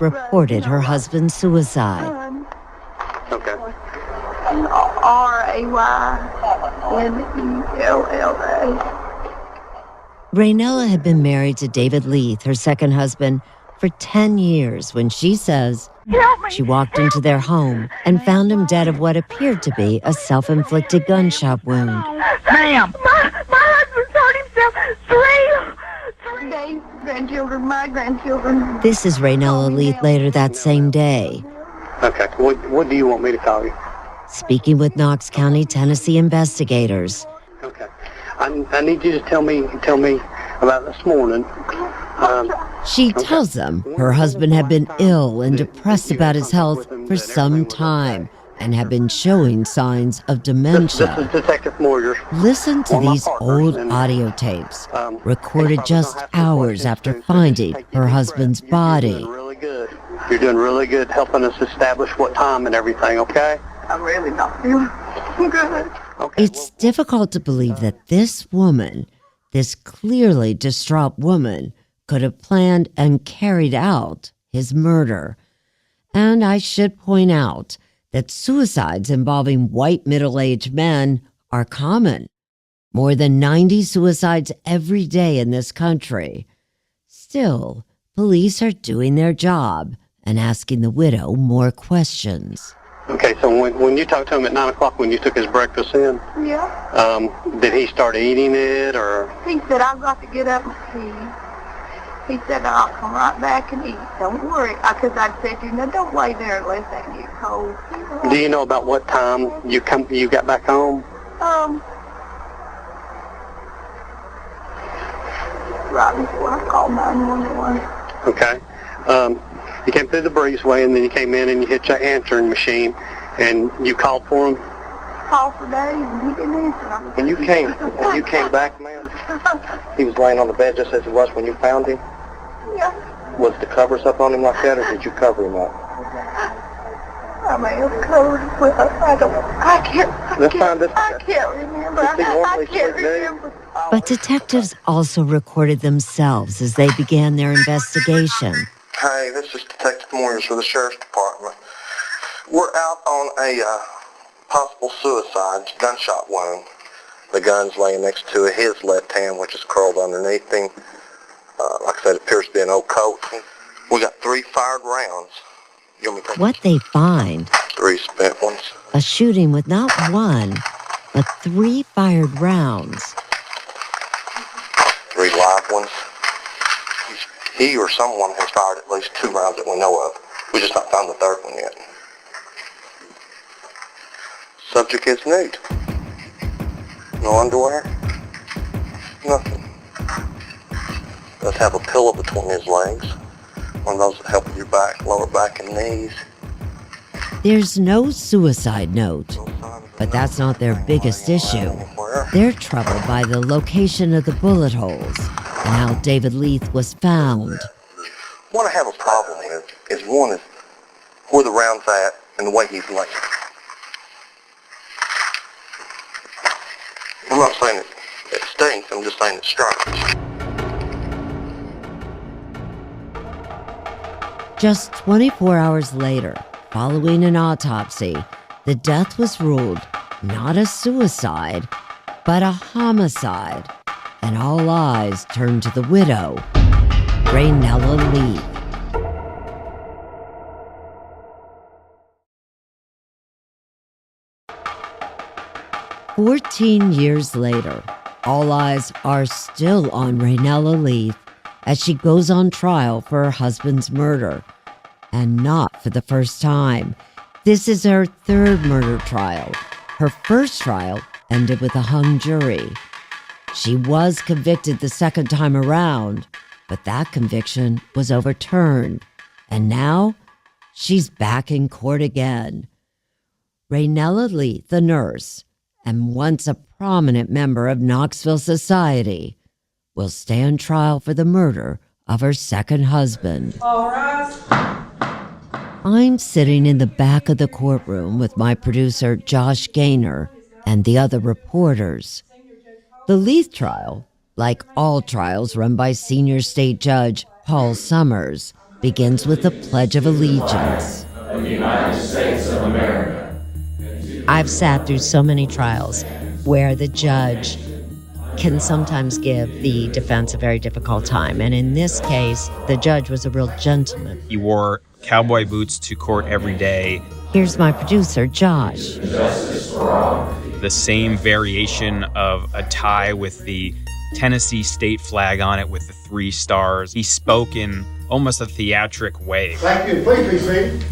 reported her husband's suicide. Okay. Raynella. Raynella had been married to David Leith, her second husband, for 10 years when she says she walked into their home and found him dead of what appeared to be a self-inflicted gunshot wound. Ma'am! My husband shot himself. Three Dave's grandchildren, my grandchildren. This is Raynella Leith later that same day. Okay. What do you want me to call you? Speaking with Knox County, Tennessee investigators. Okay. I need you to tell me about this morning. She tells them her husband had been ill and depressed about his health for some time and had been showing signs of dementia. This is Detective Moyer. Listen to these old audio tapes, recorded just hours after finding her husband's body. You're doing really good helping us establish what time and everything, okay? I'm really not feeling good. Okay. It's difficult to believe that this woman, this clearly distraught woman, could have planned and carried out his murder. And I should point out that suicides involving white middle-aged men are common. More than 90 suicides every day in this country. Still, police are doing their job and asking the widow more questions. Okay, so when you talked to him at 9 o'clock when you took his breakfast in, did he start eating it, or? He said, I've got to get up and pee. He said, I'll come right back and eat. Don't worry. Because I said, don't lay there unless they get cold. Do you know about what time you got back home? Right before I called 911. Okay. You came through the breezeway, and then you came in and you hit your answering machine, and you called for him? Called for Dave, and he didn't answer. When you came back, ma'am, he was laying on the bed just as he was when you found him? Yeah. Was the covers up on him like that, or did you cover him up? I may have covered him, but I can't remember. But detectives also recorded themselves as they began their investigation. Hey, this is Detective Moyers for the Sheriff's Department. We're out on a possible suicide, gunshot wound. The gun's laying next to his left hand, which is curled underneath him. Like I said, it appears to be an old coat. We got 3 fired rounds. What they find, 3 spent ones. a shooting with not 1, but 3 fired rounds. 3 live ones. He or someone has fired at least 2 rounds that we know of. We just not found the 3rd one yet. Subject is nude. No underwear. Nothing. Does have a pillow between his legs. One of those that help with your back, lower back and knees. There's no suicide note, but that's not their biggest issue. They're troubled by the location of the bullet holes and how David Leith was found. What I have a problem with is one is where the round's at and the way he's laying. I'm not saying it stinks, I'm just saying it's strange. Just 24 hours later, following an autopsy, the death was ruled not a suicide, but a homicide, and all eyes turned to the widow, Raynella Leith. "14 years later, all eyes are still on Raynella Leith as she goes on trial for her husband's murder. And not for the first time. This is her 3rd murder trial. Her first trial ended with a hung jury. She was convicted the second time around, but that conviction was overturned. And now, she's back in court again. Raynella Leith, the nurse, and once a prominent member of Knoxville society, will stand trial for the murder of her second husband. All right. I'm sitting in the back of the courtroom with my producer, Josh Gaynor, and the other reporters. The Leith trial, like all trials run by Senior State Judge Paul Summers, begins with the Pledge of Allegiance. Of the United States of America. I've sat through so many trials where the judge can sometimes give the defense a very difficult time. And in this case, the judge was a real gentleman. He wore cowboy boots to court every day. Here's my producer, Josh. Justice for all. The same variation of a tie with the Tennessee state flag on it with the 3 stars. He spoke in almost a theatric way. Thank you. Please be seated.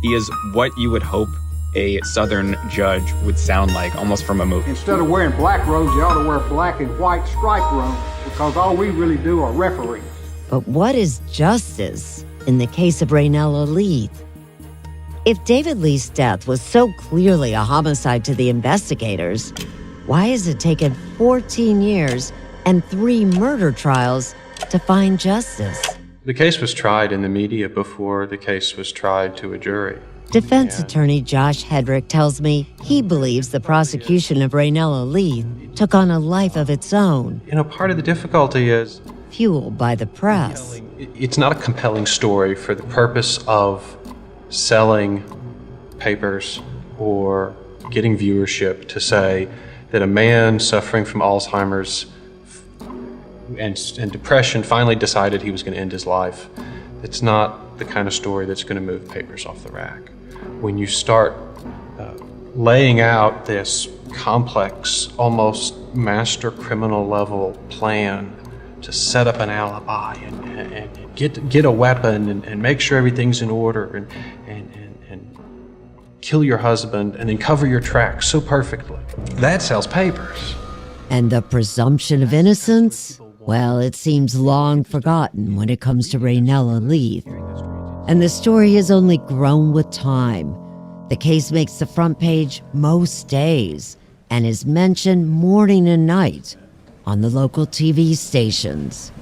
He is what you would hope a Southern judge would sound like, almost from a movie. Instead of wearing black robes, you ought to wear black and white striped robes, because all we really do are referee. But what is justice in the case of Raynella Leith? If David Leith's death was so clearly a homicide to the investigators, why has it taken 14 years and 3 murder trials to find justice? The case was tried in the media before the case was tried to a jury. Defense attorney Josh Hedrick tells me he believes the prosecution of Raynella Leith took on a life of its own. Part of the difficulty is Fueled by the press. it's not a compelling story for the purpose of selling papers or getting viewership to say that a man suffering from Alzheimer's and depression finally decided he was going to end his life. It's not the kind of story that's going to move papers off the rack. When you start laying out this complex, almost master criminal level plan to set up an alibi and get a weapon and make sure everything's in order and kill your husband and then cover your tracks so perfectly, that sells papers. And the presumption of innocence? Well, it seems long forgotten when it comes to Raynella Leith. And the story has only grown with time. The case makes the front page most days and is mentioned morning and night on the local TV stations.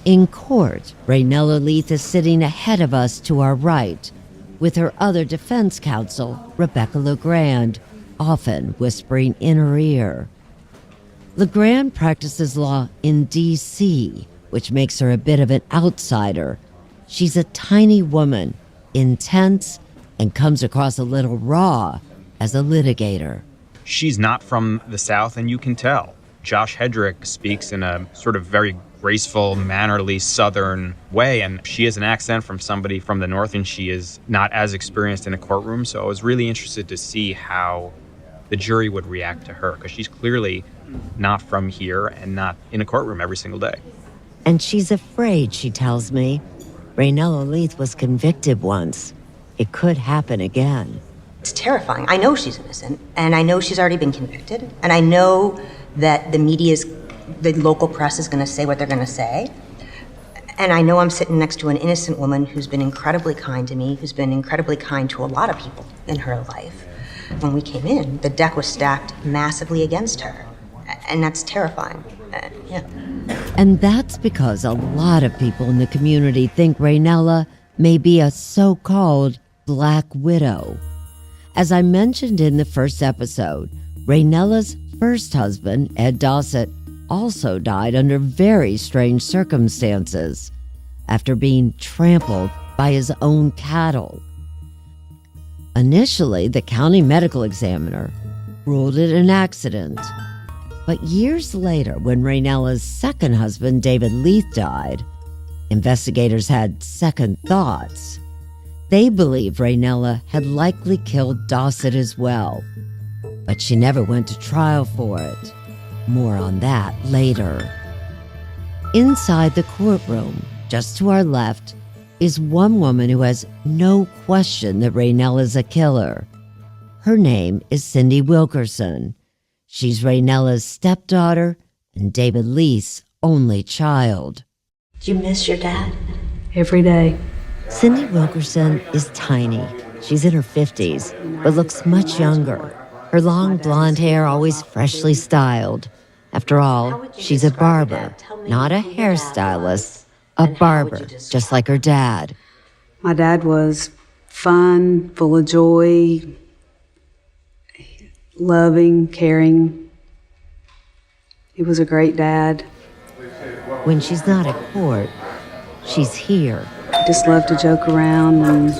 In court, Raynella Leith is sitting ahead of us to our right, with her other defense counsel, Rebecca LeGrand, often whispering in her ear. LeGrand practices law in D.C., which makes her a bit of an outsider. She's a tiny woman, intense, and comes across a little raw as a litigator. She's not from the South, and you can tell. Josh Hedrick speaks in a sort of very graceful, mannerly Southern way, and she has an accent from somebody from the North, and she is not as experienced in a courtroom, so I was really interested to see how the jury would react to her, because she's clearly not from here and not in a courtroom every single day. And she's afraid, she tells me. Raynella Leith was convicted once. It could happen again. It's terrifying. I know she's innocent, and I know she's already been convicted, and I know that the local press is going to say what they're going to say. And I know I'm sitting next to an innocent woman who's been incredibly kind to me, who's been incredibly kind to a lot of people in her life. When we came in, the deck was stacked massively against her, and that's terrifying. Yeah. And that's because a lot of people in the community think Raynella may be a so-called Black Widow. As I mentioned in the first episode, Raynella's first husband, Ed Dossett, also died under very strange circumstances after being trampled by his own cattle. Initially, the county medical examiner ruled it an accident. But years later, when Raynella's second husband, David Leith, died, investigators had second thoughts. They believed Raynella had likely killed Dossett as well, but she never went to trial for it. More on that later. Inside the courtroom, just to our left, is one woman who has no question that Raynella's a killer. Her name is Cindy Wilkerson. She's Raynella's stepdaughter and David Leith's only child. Do you miss your dad? Every day. Cindy Wilkerson is tiny. She's in her 50s, but looks much younger. Her long blonde hair always freshly styled. After all, she's a barber, not a hairstylist, a barber, just like her dad. My dad was fun, full of joy, loving, caring. He was a great dad. When she's not at court, she's here. He just loved to joke around and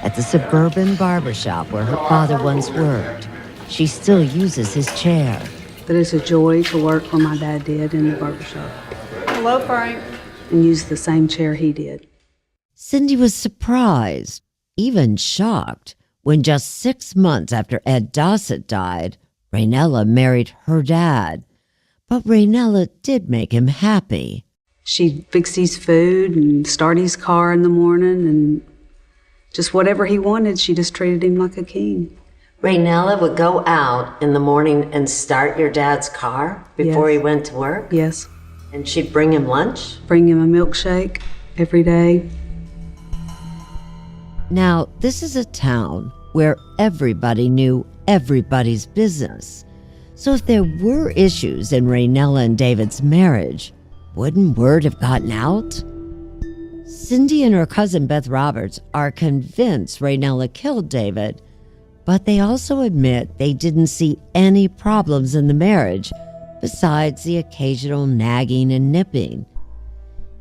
At the suburban barbershop where her father once worked, she still uses his chair. that it's a joy to work where my dad did in the barbershop. Hello, Frank. And use the same chair he did. Cindy was surprised, even shocked, when just 6 months after Ed Dossett died, Raynella married her dad. But Raynella did make him happy. She'd fix his food and start his car in the morning, and just whatever he wanted, she just treated him like a king. Raynella would go out in the morning and start your dad's car before Yes. he went to work? Yes. And she'd bring him lunch? Bring him a milkshake every day. Now, this is a town where everybody knew everybody's business. So if there were issues in Raynella and David's marriage, wouldn't word have gotten out? Cindy and her cousin Beth Roberts are convinced Raynella killed David, but they also admit they didn't see any problems in the marriage besides the occasional nagging and nipping.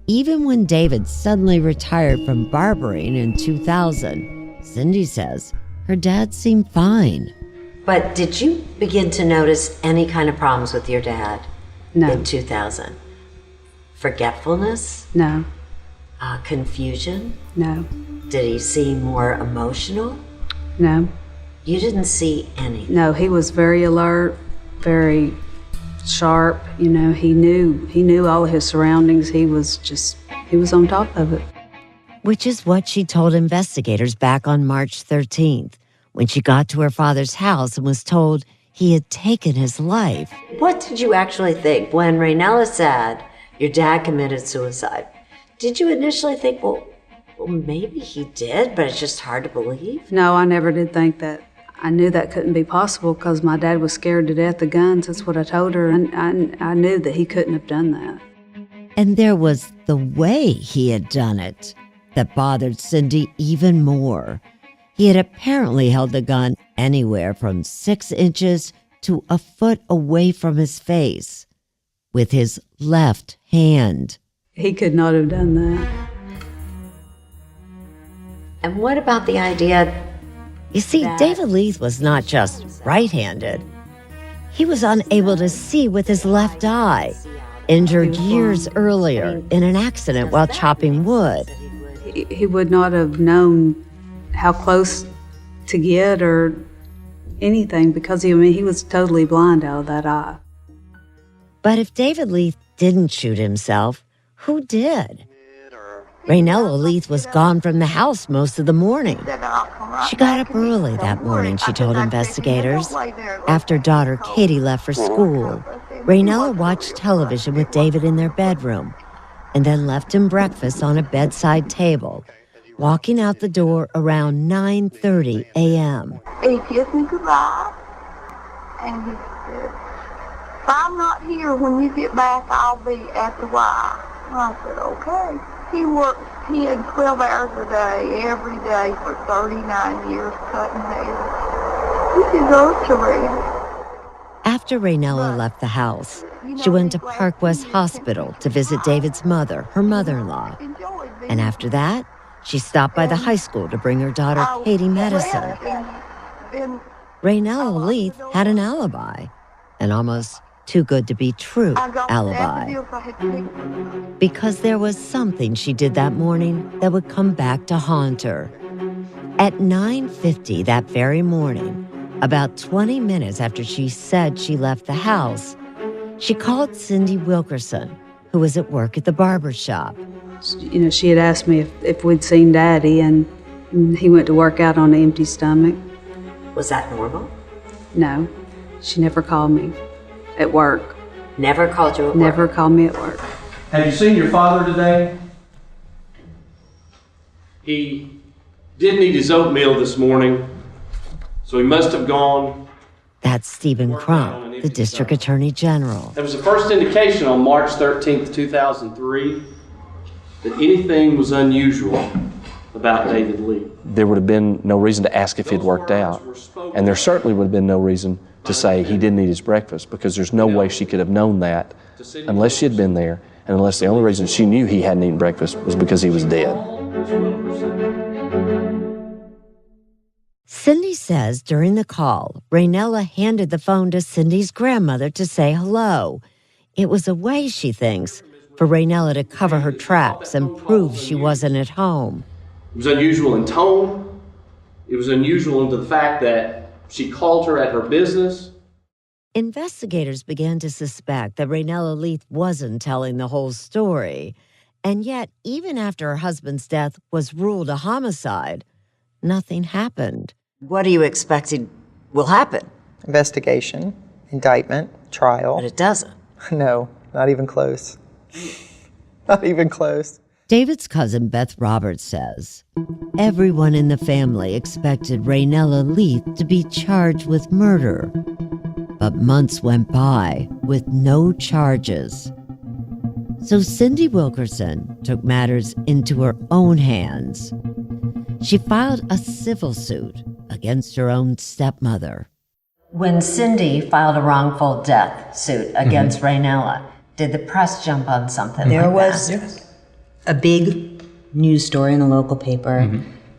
Even when David suddenly retired from barbering in 2000, Cindy says her dad seemed fine. But did you begin to notice any kind of problems with your dad No. in 2000? Forgetfulness? No. Confusion? No. Did he seem more emotional? No. You didn't see any. No, he was very alert, very sharp. You know, he knew all of his surroundings. He was on top of it. Which is what she told investigators back on March 13th, when she got to her father's house and was told he had taken his life. What did you actually think when Raynella said your dad committed suicide? Did you initially think, well, maybe he did, but it's just hard to believe? No, I never did think that. I knew that couldn't be possible because my dad was scared to death of guns. That's what I told her, and I knew that he couldn't have done that. And there was the way he had done it that bothered Cindy even more. He had apparently held the gun anywhere from 6 inches to a foot away from his face with his left hand. He could not have done that. And what about the idea? You see, David Leith was not just right-handed. He was unable to see with his left eye, injured years earlier in an accident while chopping wood. He would not have known how close to get or anything because he was totally blind out of that eye. But if David Leith didn't shoot himself, who did? Raynella Leith was gone from the house most of the morning. She got up early that morning, she told investigators. After daughter Katie left for school, Raynella watched television with David in their bedroom and then left him breakfast on a bedside table, walking out the door around 9:30 a.m. He kissed me goodbye, and he said, if I'm not here when you get back, I'll be at the Y. I said, okay. He had 12 hours a day, every day for 39 years cutting hair. He deserved to rest. After Raynella left the house, she went to Park West Hospital to visit David's mother, her mother-in-law. And after that, she stopped by the high school to bring her daughter Katie medicine. Raynella Leith had an alibi, an almost too good to be true alibi. Because there was something she did that morning that would come back to haunt her. At 9:50 that very morning, about 20 minutes after she said she left the house, she called Cindy Wilkerson, who was at work at the barber shop. You know, she had asked me if we'd seen Daddy, and he went to work out on an empty stomach. Was that normal? No, she never called me at work. Never called you at work? Never called me at work. Have you seen your father today? He didn't eat his oatmeal this morning, so he must have gone. That's Stephen Crump, the district attorney general. There was the first indication on March 13th, 2003, that anything was unusual about David Lee. There would have been no reason to ask if he'd worked out. And there certainly would have been no reason to say he didn't eat his breakfast, because there's no way she could have known that unless she had been there and unless the only reason she knew he hadn't eaten breakfast was because he was dead. Cindy says during the call, Raynella handed the phone to Cindy's grandmother to say hello. It was a way, she thinks, for Raynella to cover her tracks and prove she wasn't at home. It was unusual in tone. It was unusual into the fact that she called her at her business. Investigators began to suspect that Raynella Leith wasn't telling the whole story. And yet, even after her husband's death was ruled a homicide, nothing happened. What do you expect will happen? Investigation, indictment, trial. But it doesn't. No, not even close. Not even close. David's cousin Beth Roberts says, everyone in the family expected Raynella Leith to be charged with murder. But months went by with no charges. So Cindy Wilkerson took matters into her own hands. She filed a civil suit against her own stepmother. When Cindy filed a wrongful death suit against Raynella, did the press jump on something There like was that? a big news story in the local paper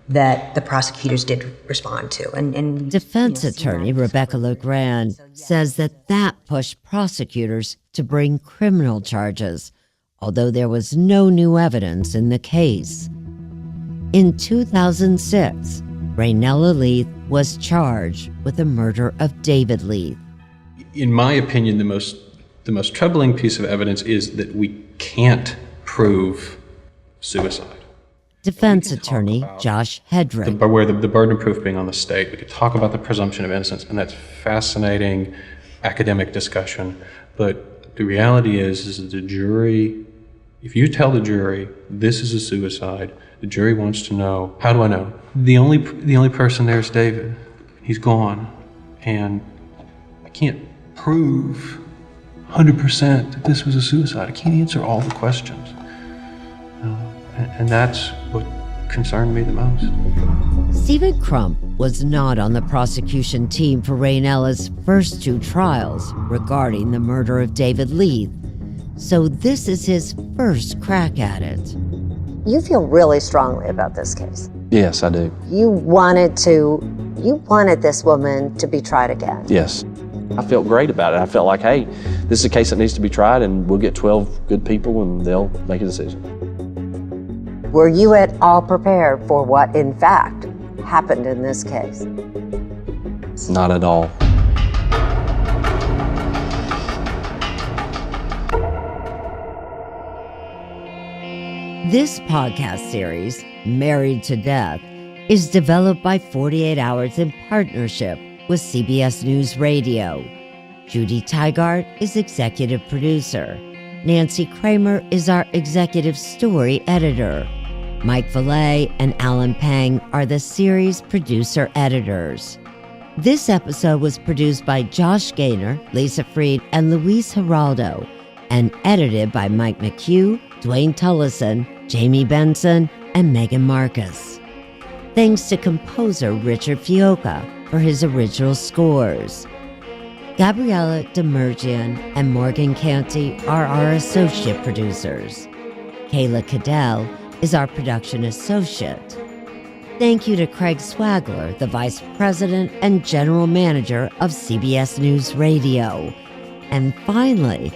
that the prosecutors did respond to. And Defense attorney Rebecca LeGrand says that pushed prosecutors to bring criminal charges, although there was no new evidence in the case. In 2006, Raynella Leith was charged with the murder of David Leith. In my opinion, the most troubling piece of evidence is that we can't prove suicide. Defense attorney Josh Hedrick. Where the burden of proof being on the state. We could talk about the presumption of innocence, and that's fascinating academic discussion. But the reality is that the jury, if you tell the jury this is a suicide, the jury wants to know, how do I know? The only person there is David. He's gone. And I can't prove 100% that this was a suicide. I can't answer all the questions. And that's what concerned me the most. Stephen Crump was not on the prosecution team for Raynella's first two trials regarding the murder of David Leith, so this is his first crack at it. You feel really strongly about this case. Yes, I do. You wanted this woman to be tried again. Yes. I felt great about it. I felt like, hey, this is a case that needs to be tried, and we'll get 12 good people and they'll make a decision. Were you at all prepared for what, in fact, happened in this case? Not at all. This podcast series, Married to Death, is developed by 48 Hours in partnership with CBS News Radio. Judy Tygart is executive producer. Nancy Kramer is our executive story editor. Mike Valet and Alan Pang are the series producer editors. This episode was produced by Josh Gaynor, Lisa Freed, and Luis Geraldo, and edited by Mike McHugh, Dwayne Tullison, Jamie Benson, and Megan Marcus. Thanks to composer Richard Fioca for his original scores. Gabriella Demergian and Morgan Canty are our associate producers. Kayla Cadell is our production associate. Thank you to Craig Swagler, the Vice President and General Manager of CBS News Radio. And finally,